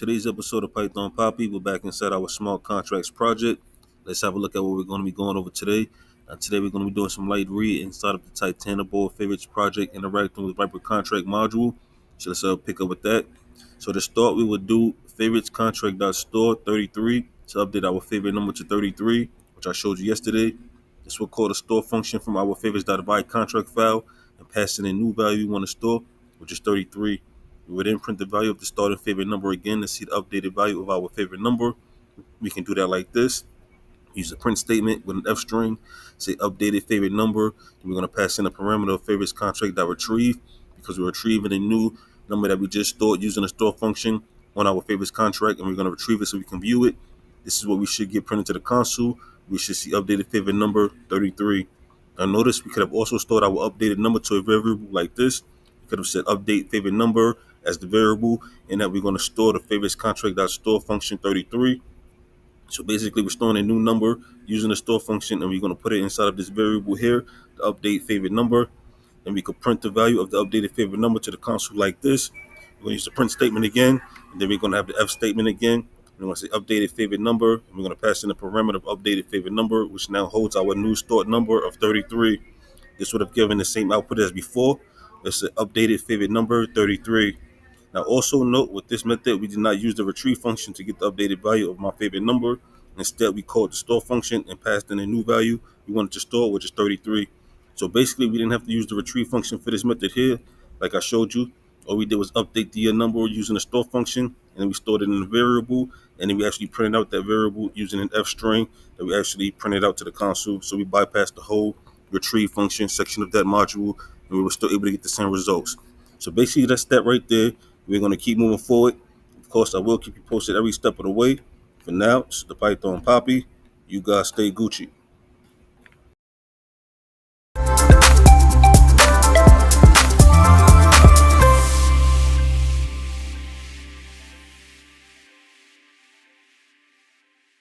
Today's episode of Python Papi, we're back inside our smart contracts project. Let's have a look at what we're going to be going over today. Today we're going to be doing some light read inside of the Titanoboa favorites project, interacting with Viper contract module. So let's pick up with that. So to start, we would do favorites contract.store 33 to update our favorite number to 33, which I showed you yesterday. This will call the store function from our favorites.by contract file and pass in a new value we want to store, which is 33. We would then print the value of the starting favorite number again to see the updated value of our favorite number. We can do that like this. Use a print statement with an F string, say updated favorite number. Then we're going to pass in a parameter of favorites contract.retrieve because we're retrieving a new number that we just stored using a store function on our favorites contract, and we're going to retrieve it so we can view it. This is what we should get printed to the console. We should see updated favorite number 33. Now notice we could have also stored our updated number to a variable like this. We could have said update favorite number as the variable, and that we're going to store the favorites contract.store function 33. So basically, we're storing a new number using the store function, and we're going to put it inside of this variable here, the update favorite number. And we could print the value of the updated favorite number to the console like this. We're going to use the print statement again, and then we're going to have the F statement again. We're going to say updated favorite number, and we're going to pass in the parameter of updated favorite number, which now holds our new stored number of 33. This would have given the same output as before. It's an updated favorite number 33. Now also note, with this method, we did not use the retrieve function to get the updated value of my favorite number. Instead, we called the store function and passed in a new value we wanted to store, which is 33. So basically, we didn't have to use the retrieve function for this method here, like I showed you. All we did was update the number using the store function, and then we stored it in a variable, and then we actually printed out that variable using an F string that we actually printed out to the console. So we bypassed the whole retrieve function section of that module, and we were still able to get the same results. So basically, that's that right there. We're going to keep moving forward. Of course, I will keep you posted every step of the way. For now, it's the Python Papi. You guys stay Gucci.